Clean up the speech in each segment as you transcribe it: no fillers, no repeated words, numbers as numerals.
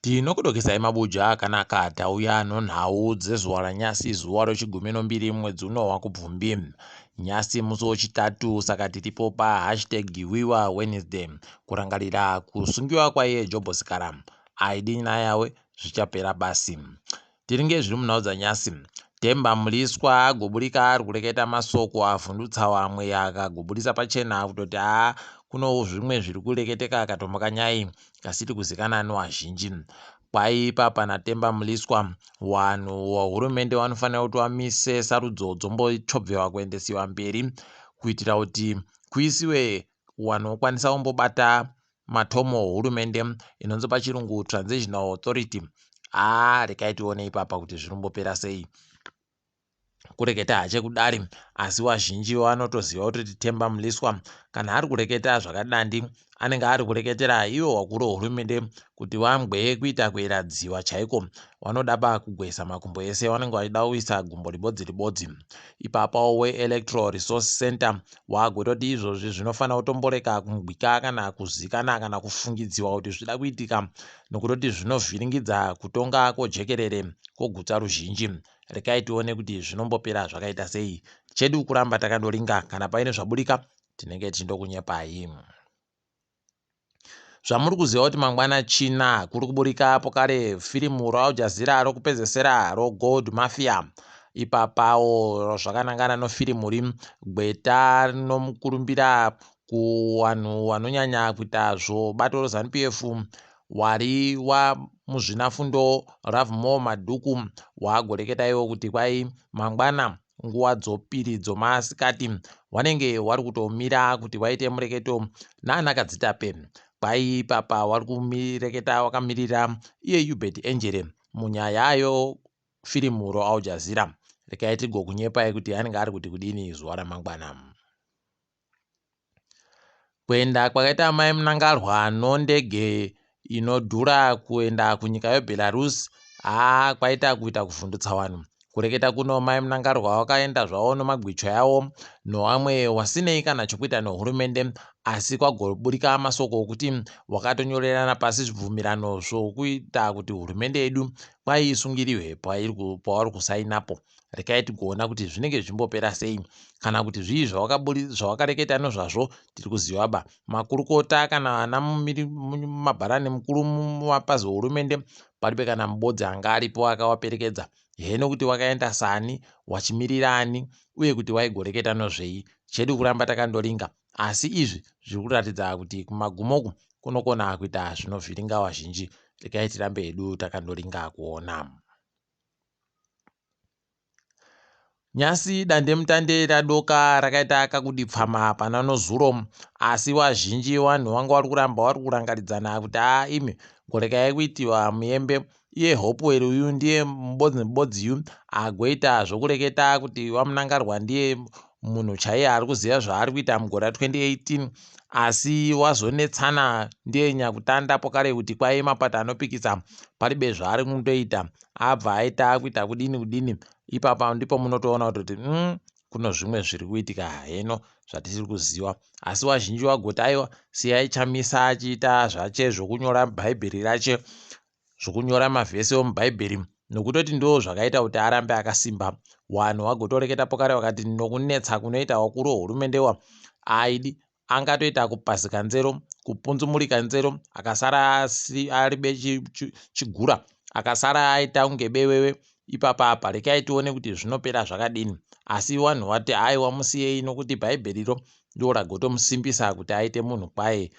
Tinokudokesai mabuja akanaka tauya nonhau dzezuva ranyasi, zuva rechigumi mwedzi uno waKubvumbi, nyasi musi wechitatu. Saka tiripo #We Wednesday kurangarira kusungiwa kwaiye Job Sikara aidi nayawe zvichapera basi. Tiringe zviri munhau dzanyasi. Temba Mliswa agoburika ari kureketa masoko avhundutsa vamwe akagobudisa pachena kutoti kuno zvimwe zviri kureketeka katomboka nyai kasiri kuzikana nevazhinji. Kwaipapa naTemba Mliswa vanhu vahurumende vanofanira kuti vamise sarudzo dzombochobvewa kuendesiwa mberi kuitira kuti kuisiwe vanhu vokwanisa kumbobata matomo hurumende inonzi pachirungu Transitional Authority. Rekai tione ipapa kuti zvinombopera sei. Kureketa hache kudari, asi vazhinji vanotoziva kuti Temba Mliswa kana ari kureketa zvakadandi anenge ari kureketera ivo vakuru hurumende kuti vangwe kuita kueradziwa chaiko. Vanodaba kugwesa makumbo ese, vanenge vachida kuisa gumbo ribodzi. Ipapa weElectoral Resource Center wagototi izvozvi zvinofanira kutomboreka kugwika kana kuzikana kana kufungidziwa kuti zvida kuitika nokutoti zvinovhiringidza kutonga kojekerere kogutsa ruzhinji. Rekai tione kuti zvinombopera zvakaita sei. Chedu kuramba takandoringa, kana paine zvaburika tinenge tindokunyepai. Zvamuri kuziva kuti mangwana China kuri kuburika pokare firimu raAljazira rokupedzesera roGold Mafia. Ipapawo zvakanangana nofirimu ri gweta rinomukurumbira kuvanhu vanonyanya kuita zvobato roZANU-PF wari wamuzvinafundo Ravmo Madhuku wagoreketa iwo kuti kwai mangwana nguva dzopiri dzomasikati wanenge wari kutomira kuti waite mureketo naanakadzitape. Kwai papa wari kumireketa wakamirira iye Ubert Engere munyayayo firimu roAljazira. Rekai tigokunyepai kuti anenge ari kuti kudini zuva ramangwana. Kuenda kwakaita mai Mnangarwa nondege inodhura kuenda kunyika yeBelarus kwaita kuita kuvhundutsa vanhu. Kureketa kuno mai Mnangarwa wakaenda zvavo nomagwicho yavo novamwe wasinei kana chokuita nehurumende, asi kwagoburika masoko okuti wakatonyorerana pasi zvibvumirano zvokuita kuti hurumende yedu kwaisungiriwe pavari kusainapo. Rekai tigoona kuti zvinenge zvimbopera sei, kana kuti zvii zvawakareketa nozvazvo tiri kuziva makurukota kana ana mabharani mukuru mumapazi hurumende paribe kana mubodzi anga aripo akawaperekedza. Heno kuti wakaenda sani, wachimirira ani, uye kuti waigoreketa nozvei. Chedu kuramba takandoringa, asi izvi zviri kuratidza kuti kumagumoku kunokona kuita zvinovhiringa vazhinji. Rekai tirambe hedu takandoringa kuona. Nyasi dandemutande radoka rakaita kakudipfama pana nozuro, asi vazhinji vanhu vanga vari kuramba vari kurangaridzana kuti imi gorekai kuitiwa muembe. Iye Hopewell uyu ndiye mubodzi agoita zvokureketa kuti waMnangarwa ndiye munhu chaiye ari kuziva zvaari kuita mugore ra2018, asi wazonetsana ndiye nyakutanda pokare kuti kwai mapato anopikisa paribe zvaari kundoita, abva aita kuita kudini. Ipapa ndipo munotoona kuti kuno zvimwe zviri kuitika heno zvatisiri kuziva, asi vazhinji vagoti aiwa siyai chamisa achiita zvache zvokunyora bhaibheri rache, zvokunyora mavhesi omubhaibheri, nokutoti ndo zvakaita kuti arambe akasimba. Vanhu vagotoreketa pokare vakati nokunetsa kunoita wakuru hurumende aidi angatoita kupazika nzero, kupunzumurika nzero, akasara aribe chigura, akasara aita unge bewewe. Ipapa rekai tione kuti zvinopera zvakadini, asi vanhu vati aiwa musiyei nokuti bhaibheri ro ndo ragotomusimbisa kuti aite munhu kwaye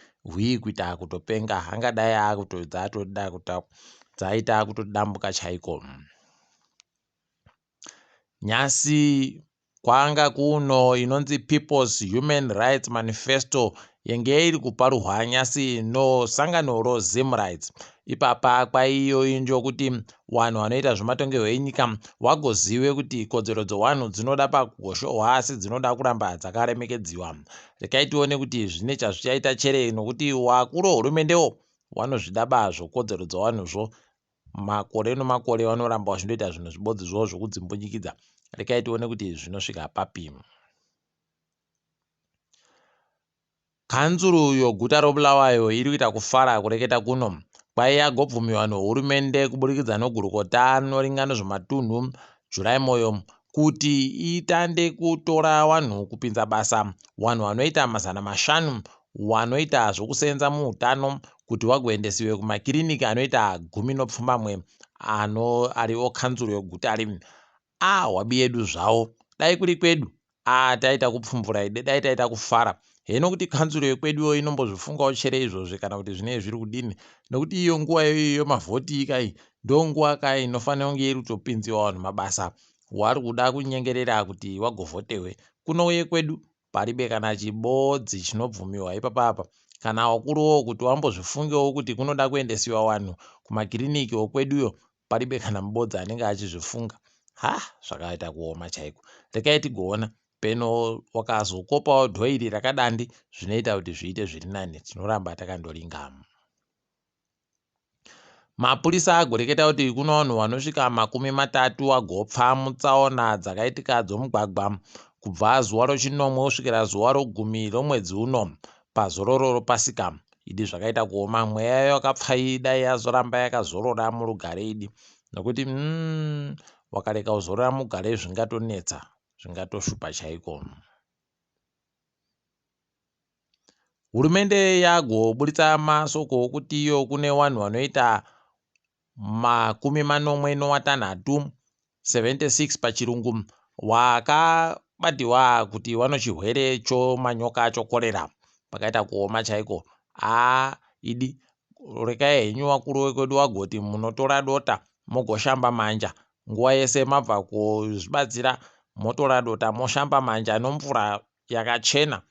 kuita kutopenga, angadai dzaita kutodambuka chaiko. Nyasi kwanga kuno inonzi People's Human Rights Manifesto yenge iri kupa ruhwanyasi nosangano roZimRights. Ipapa kwaiyo injo kuti vanhu vanoita zvematongerwo enyika vagozive kuti kodzero dzevanhu dzinoda pakugoshohwa asi dzinoda kuramba dzakaremekedziwa. Rekai tione kuti zvine chazvichaita chere, nokuti wakuru hurumendewo vanozvidaba zvokodzero dzevanhuzvo. Makore nomakore vanoramba vachindoita zvinhu zvibodzi zvo zvokudzimbunyikidza. Rekai tione kuti zvinosvika papi. Kanzuru yoguta roBulawayo iri kuita kufara kureketa kuno kwaiya gobvumiwa nehurumende kuburikidza nogurukota noringa nezvematunhu July moyo kuti itande kutora wanhu kupinza basa, wanhu wanoita 500 wanoita zvokusenza muutano kuti wagoendesiwe kumakiriniki anoita 17 ariwo kanzuro yeguta rimi. Hwabi yedu zvawo dai kuri kwedu taita kupfumvura ide, dai taita kufara. Heno kuti kanzuro yekweduyo inombozvifungawo chere izvozvi kana kuti zvinenge zviri kudini, nokuti iyo nguva iyoyo mavhoti kai ndo nguva kai inofanira kunge iri kutopinziwa vanhu mabasa. Wari kuda kunyengerera kuti wagovhotewe kunouye kwedu paribe kana chibodzi chinobvumiwa ipapapa, kana wakurowo kuti wambozvifungewo kuti kunoda kuendesiwa wanhu kumakiriniki okweduyo paribe kana mubodzi anenge achizvifunga. Zvakaita kuoma chaiko. Rekai tigoona peno wakazokopawo dhoiri rakadandi zvinoita kuti zviite zviri nani, tinoramba takandoringa. Mapurisa agoreketa kuti kuna vanhu vanosvika 30 vagopfa mutsaona dzakaitika dzomugwagwa kubva zuva rochinomwe kusvikira zuva rogumi romwedzi uno pazororo pasika. Idi zvakaita kuoma, mweya yayo yakapfai dai yazoramba yakazorora murugare idi, nokuti wakareka kuzorora mugare zvingatonetsa, zvingatoshupa chaiko. Hurumende yagoburitsa masoko okuti iyo kune vanhu vanoita 46 76 pachirungu wakabatiwa kuti vano chirwere chomanyoka chokorera. Pakaita kuoma chaiko. Idi rekai henyu wakuru wekwedu wagoti munotora dota mogoshamba manja nguva yese mabva kuzvibatsira, motora dota moshamba manja nomvura yakachena,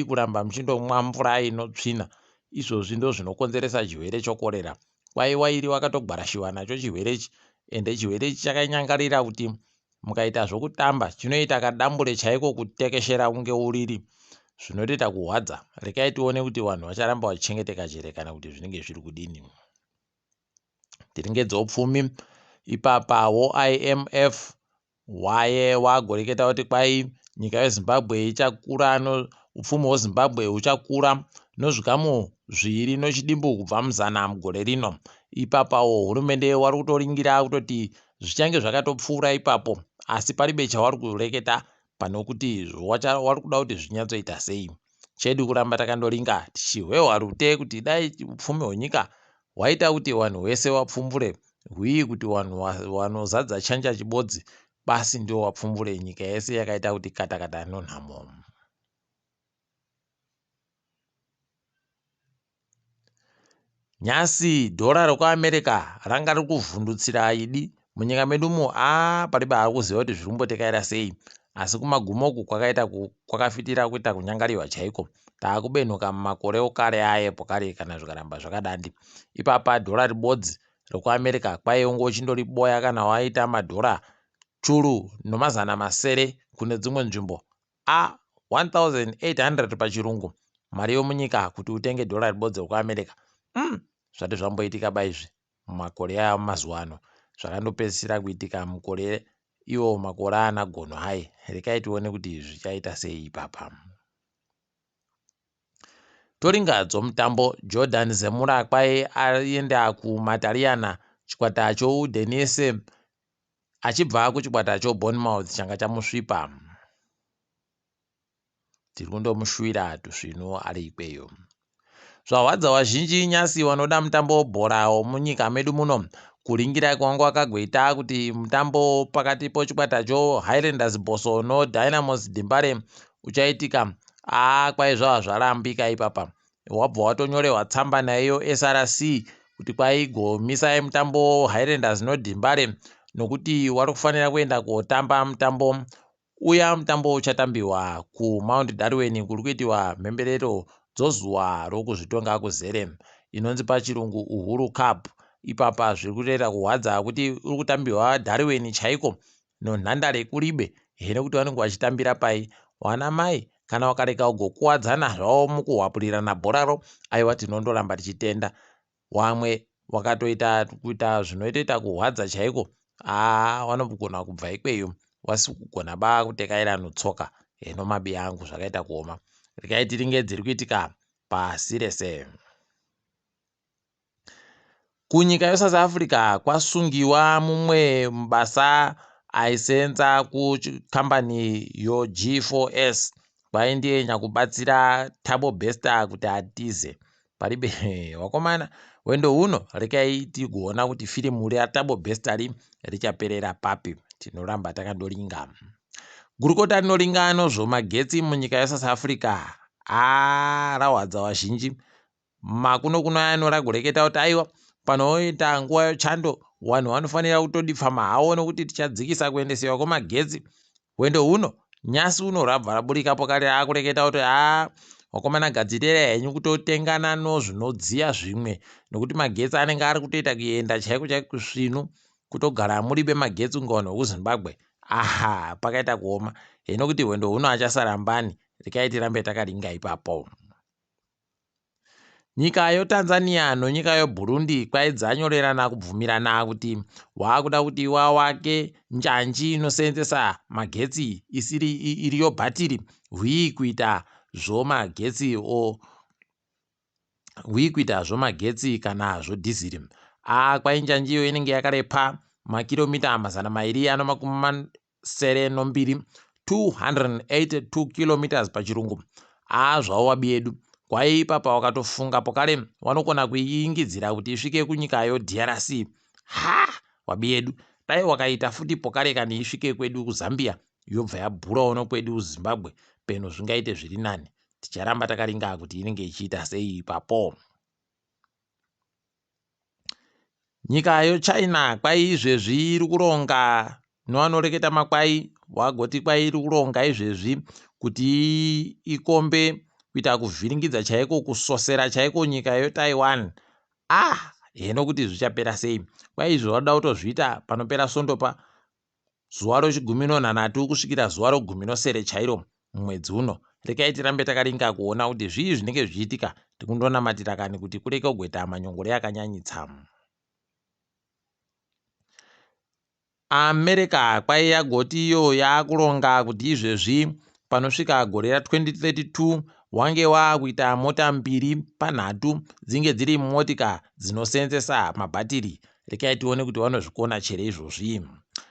kuramba muchindomwa mvura inotsvina. Izvozvi ndo zvinokonzeresa chirwere chokorera. Wairi wakatogwarashiwa nacho chirwere ichi, ende chirwere ichi chakanyangarira kuti mukaita zvokutamba chinoita kadambure chaiko kutekeshera kunge uriri, zvinotoita kuhwadza. Rekai tione kuti vanhu vacharamba vachichengeteka here kana kuti zvinenge zviri kudini. Tiringedzewo pfumi ipapawo IMF wagoreketa kuti kwai nyika yeZimbabwe ichakura, upfumi hweZimbabwe huchakura nozvikamu 2 nochidimbu kubva muzana mugore rino. Ipapawo hurumende wari kutoringira kutoti zvichange zvakatopfuura ipapo, asi paribe chawari kureketa pano kuti wari kuda kuti zvinyatsoita sei. Chedu kuramba takandoringa tichihwehwa rute kuti dai upfumi hwenyika hwaita kuti vanhu vese vapfumbure, kuti vanhu vanozadza chanja chibodzi basi ndio wapfumbure, nyika yese yakaita kuti katakata nonhamo. Nyasi dhora rekuAmerica ranga riri kuvhundutsira idi munyika medumo. Paribe ari kuziva kuti zviri kumbotekaira sei, asi kumagumoku kwakafitira kuita kunyangariwa chaiko. Taakubenuka mumakore okare ayepo kare kana zvikaramba zvakadandi. Ipapa dhora ribodzi rekuAmerica kwaiongo chindoriboya kana waita madhora churu nomazana masere kune dzimwe nzvimbo 1800 pachirungu, mari yomunyika kuti utenge dhora ribodzi rekuAmerica. Zvati zvamboitika baizvi mumakore aya mazuva ano, zvakandopedzisira kuitika mukore iwo makore ana gono. Rekai tione kuti zvichaita sei ipapa. Toringa dzomutambo, Jordan Zemura kwai aenda kumatariyana chikwata choUdinese achibva kuchikwata choBournemouth changa chamusvipa. Tiri kundomushuvira tusvino ari ikweyo. Zvahwadza vazhinji nyasi vanoda mutambo webhora munyika medu muno kuringira kwangu akagoita kuti mutambo pakati pochikwata choHighlanders Boso noDynamos Dimbare uchaitika. Kwai zvarambika ipapa. Wabva watonyorewa tsamba nayo SRC kuti kwaigomisai mutambo Highlanders noDimbare nokuti wari kufanira kuenda kotamba mutambo uya. Mutambo uchatambiwa kuMount Darwin kuri kuitiwa mhemberero dzozuva rokuzvitonga kuzere inonzi pachirungu Uhuru Cup. Ipapa zviri kutoita kuhwadza kuti uri kutambiwa Darwin chaiko nonhandare kuribe. Hene kuti vanenge vachitambira pai wana mai kana wakareka ugokuwadzana zvavo mukuhwapurirana bhoraro, aiwa tinondoramba tichitenda. Wamwe wakatoita kuita zvinoita kuhwadza chaiko, vanogona kubva ikweyo wasi kugona ba kutekaira notsoka. Heno mabi angu zvakaita kuoma. Rekai tiringe dziri kuitika pasi rese. Kunyika yeSouth Africa kwasungiwa mumwe mbasa aisenza kukambani G4S kwaindiye nyakubatsira Thabo Bester kuti atize paribe wakomana wendo uno rekai tigona kuti filimu raThabo Bester richaperera papi tinoramba takandolinga gurukota rinolinga nozvomagetsi munyika yeSouth Africa rahwadza vazhinji makuno anoragoreketa kuti aiwa panoita nguva yochando vanhu vanofanira kutodipfama havo nokuti tichadzikisa kuendesewa kwemagetsi wendo uno nyasi uno rabva raburikapo kare akureketa kuti wakomana gadzirira henyu kutotengana nozvinodziya zvimwe nokuti magetsi anenge ari kutoita kuenda chaiko chaiko kusvinu kutogara muri bemagetsi unga vanhu vekuZimbabwe pakaita kuoma heno kuti wendo huno achasarambani rikaitirambe takaringa ipapo. Nyika yoTanzania nonyika yoBurundi kwaidzanyorerana kubvumirana kuti waakuda kuti wawake njanji inosenzesa magetsi iriyo bhatiri kuita zvomagetsi kana zvodhiziri. Kwainjanji iyo inenge yakarepa makilomita 272 282 km pachirungu. Zvavo wabiedu kwaipapa wakatofungapo kare wanokona kuiingidzira kuti isvike kunyikayo DRC. Wabiedu dai wakaita futi pokare kana isvike kwedu kuZambia yobva yabhura uno kwedu kuZimbabwe peno zvingaite zviri nani. Ticharamba takaringa kuti inenge ichiita sei ipapo. Nyika yoChina kwai izvezvi iri kuronga novanoreketa makwai wagoti kwai iri kuronga izvezvi kuti ikombe kuita kuvhiringidza chaiko kusosera chaiko nyika yoTaiwan. Heno kuti zvichapera sei kwai izvo vanoda kutozviita panopera sondopa zuva ro13 kusvikira zuva ro17 chairo mumwedzi uno. Rekai tirambe takaringa kuona kuti zvii zvinenge zvichiitika tikundonamatira kani kuti kureke kugweta manyongoro yakanyanyitsa. America kwai yagoti iyo yakuronga kuti izvezvi panosvika gore ra2032 wange waakuita mota 2 dzinge dziri motika dzinosenzesa mabhatiri. Rekai tione kuti vanozvikona chere izvozvi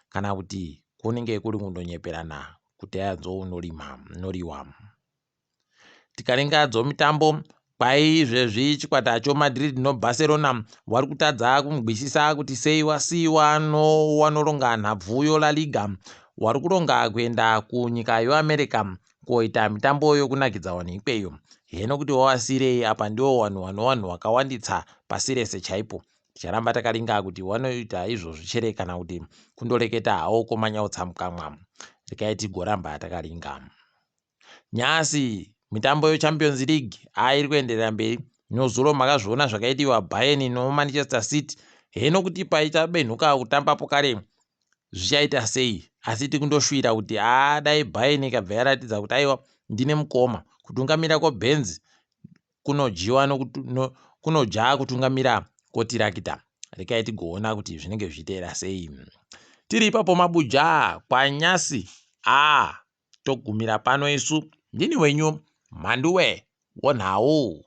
kana kuti kunenge kuri kundonyeperana kuti yanzo unoriwa. Tikaringa dzomutambo kwai izvezvi chikwata choMadrid noBarcelona vari kutadza kumugwisisa kuti sei wasiiwa wanoronga nhabvu La Liga wari kuronga kuenda kunyika yoAmerica koita mitambo yokunakidza vanhu ikweyo. Heno kuti wawasirei apa ndiwo vanhu wakawanditsa pasi rese chaipo. Ticharamba takaringa kuti wanoita izvozvi chere kana kuti kundoreketa hawo komanyautsa mukamwa. Rekai tigoramba takaringa. Nyasi mitambo yoChampions League iri kuenderera mberi. Nozuro makazviona zvakaitiwa Bayern noManchester City. Heno kuti paichabenhuka kutambapo kare zvichaita sei, asi tikundoshuvira kuti dai Bayern ikabva yaratidza kuti aiwa ndine mukoma kutungamira koBenz kunoja kutungamira kotirakita. Rekai tigoona kuti zvinenge zvichiteera sei. Tiri ipapo mabuja kwanyasi togumira pano isu. Ndini wenyu Mhanduwe WeNhau.